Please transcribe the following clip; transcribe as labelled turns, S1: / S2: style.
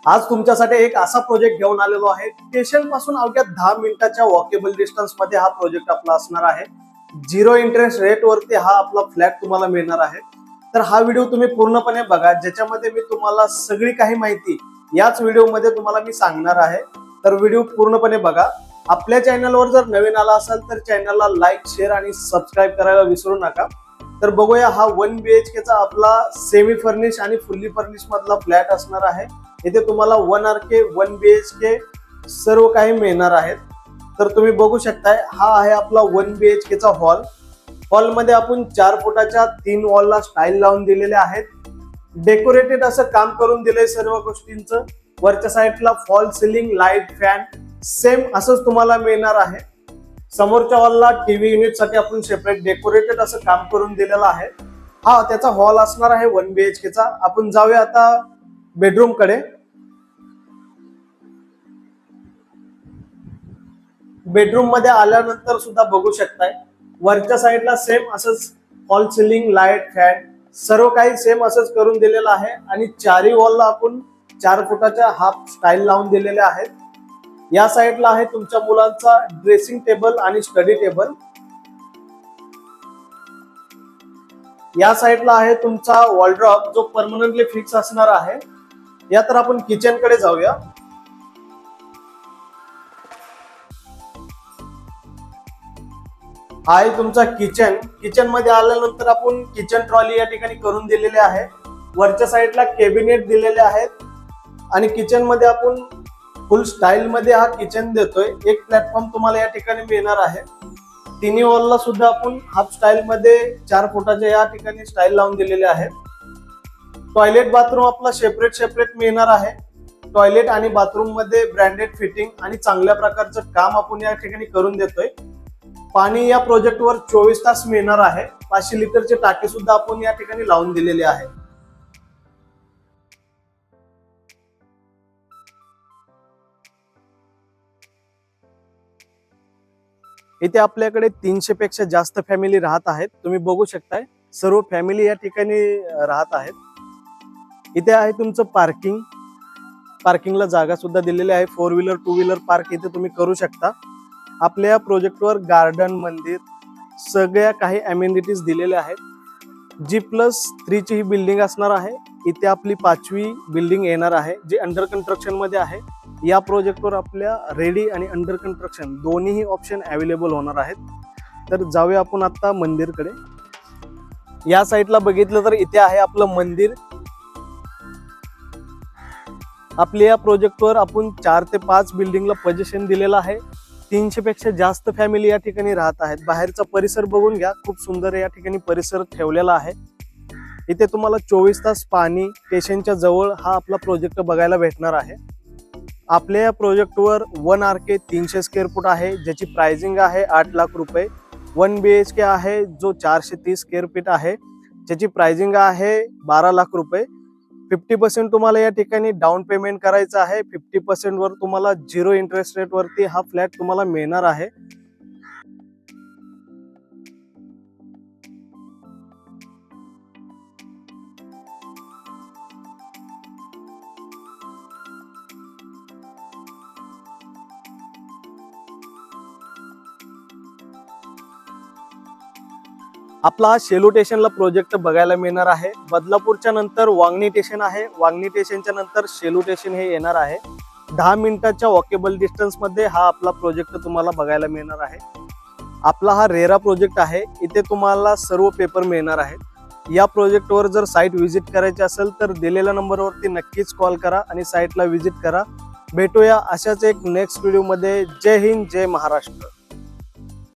S1: आज तुमच्यासाठी एक असा प्रोजेक्ट घेऊन आलेलो आहे। स्टेशन पासून अवघ्या 10 मिनिटाच्या वॉकेबल डिस्टन्स मध्ये हा प्रोजेक्ट आपला असणार आहे। 0 इंटरेस्ट रेट वरती हा आपला फ्लॅट तुम्हाला मिळणार आहे। तर हा व्हिडिओ तुम्ही पूर्णपणे बघा, ज्याच्यामध्ये मी तुम्हाला सगळी काही माहिती याच व्हिडिओ मध्ये तुम्हाला मी सांगणार आहे। तर व्हिडिओ पूर्णपणे बघा। आपल्या चॅनलवर जर नवीन आला असाल तर चॅनलला लाईक, शेअर आणि सबस्क्राईब करायला विसरू नका। तर बघूया, हा 1 BHK चा आपला सेमी फर्निश आणि फुल्ली फर्निश मधला फ्लॅट असणार आहे। इथे तुम्हाला 1 RK 1 BHK सर्व काही मिळणार आहेत। तर तुम्ही बघू शकताय, हा आहे आपला 1 BHK चा हॉल। हॉल मध्ये आपण 4 फुटाच्या 3 वॉलला स्टाईल लावून दिलेले आहेत। डेकोरेटेड असं काम करून दिलंय सर्व गोष्टींचं। वरच्या साईडला fall ceiling, light, fan same असंच तुम्हाला मिळणार आहे। समोरच्या वॉलला टीव्ही युनिट साठी आपण सेपरेट डेकोरेटेड असं काम करून दिलेलं आहे। हा त्याचा हॉल असणार आहे 1 BHK चा। आपण जाऊया आता बेडरूम कडे। बेडरूम मध्ये आल्यानंतर सुद्धा बघू शकताय, वरच्या साईडला सेम असंच फॉल सिलिंग, लाईट, फॅन सर्व काही सेम असंच करून दिलेलं आहे। आणि चारही वॉलला आपण 4 फुटाच्या हाफ स्टाईल लावून दिलेले आहेत। या साईडला आहे तुमच्या मुलांचा ड्रेसिंग टेबल आणि स्टडी टेबल। या साईडला आहे तुमचा वॉलड्रॉप, जो परमनंटली फिक्स असणार आहे। या तर आपण किचन कडे जाऊया। आहे तुमचा किचन। किचन मध्ये आल्यानंतर आपण किचन ट्रॉली या ठिकाणी करून दिलेले आहे। वरच्या साईडला कॅबिनेट दिलेले आहेत आणि किचन मध्ये आपण फुल स्टाईल मध्ये हा किचन देतोय। एक प्लॅटफॉर्म तुम्हाला या ठिकाणी मिळणार आहे। तिन्ही वॉलला सुद्धा आपण हाफ स्टाईल मध्ये 4 फुटाच्या या ठिकाणी स्टाईल लावून दिलेले आहे। टॉयलेट बाथरूम आपला सेपरेट मिळणार आहे। टॉयलेट आणि बाथरूम मध्ये ब्रँडेड फिटिंग आणि चांगल्या प्रकारचं काम आपण या ठिकाणी करून देतोय। पाणी या प्रोजेक्ट वर 24 तास मिळणार आहे। 500 लिटरचे टाके सुद्धा आपण या ठिकाणी लावून दिलेले आहे। इथे आपल्याकडे 300 पेक्षा जास्त फॅमिली राहत आहेत। तुम्ही बघू शकताय, सर्व फॅमिली या ठिकाणी राहत आहेत। इथे आहे तुमचं पार्किंग। पार्किंगला जागा सुद्धा दिलेली आहे। 4 व्हीलर 2 व्हीलर पार्क इथे तुम्ही करू शकता। आपल्या प्रोजेक्टवर गार्डन, मंदिर सगळ्या काही अमेनिटीज दिलेल्या आहेत। G+3 ची ही बिल्डिंग असणार आहे। इथे आपली 5वी बिल्डिंग येणार आहे, जी अंडर कन्स्ट्रक्शन मध्ये आहे। या प्रोजेक्टवर आपल्या रेडी आणि अंडर कन्स्ट्रक्शन दोन्ही ऑप्शन अवेलेबल होणार आहेत। तर जाऊया आपण आता मंदिरकडे। या साईडला बघितलं तर इथे आहे आपलं मंदिर। आपल्या या प्रोजेक्टवर आपण 4 ते 5 बिल्डिंगला पोझिशन दिलेलं आहे। 300 पेक्षा जास्त फॅमिली या ठिकाणी राहत आहेत। बाहेरचा परिसर बघून घ्या, खूप सुंदर या ठिकाणी परिसर ठेवलेला आहे। इथे तुम्हाला 24 तास पाणी स्टेशनच्या जवळ हा आपला प्रोजेक्ट बघायला भेटणार आहे। आपल्या या प्रोजेक्टवर 1 RK 300 स्क्वेअर फूट आहे, ज्याची प्राइसिंग आहे 8 लाख रुपये। 1 BHK आहे, जो 430 स्क्वेअर फीट आहे, ज्याची प्राइसिंग आहे 12 लाख रुपये। 50% तुम्हाला या ठिकाणी डाऊन पेमेंट करायचं आहे। 50% वर तुम्हाला 0 इंटरेस्ट रेट वरती हा फ्लॅट तुम्हाला मिळणार आहे। आपला हा शेलू स्टेशनला प्रोजेक्ट बघायला मिळणार आहे। बदलापूरच्या नंतर वांगणी स्टेशन आहे। वांगणी स्टेशनच्या नंतर शेलू स्टेशन हे येणार आहे। 10 मिनिटाच्या वॉकेबल डिस्टन्स मध्ये हा आपला प्रोजेक्ट तुम्हाला बघायला मिळणार आहे। आपला हा रेरा प्रोजेक्ट आहे। इथे तुम्हाला सर्व पेपर मिळणार आहेत। या प्रोजेक्टवर जर साईट व्हिजिट करायची असेल तर दिलेल्या नंबरवरती नक्कीच कॉल करा आणि साईटला व्हिजिट करा। भेटूया अशाच एक नेक्स्ट व्हिडिओ मध्ये। जय हिंद, जय महाराष्ट्र।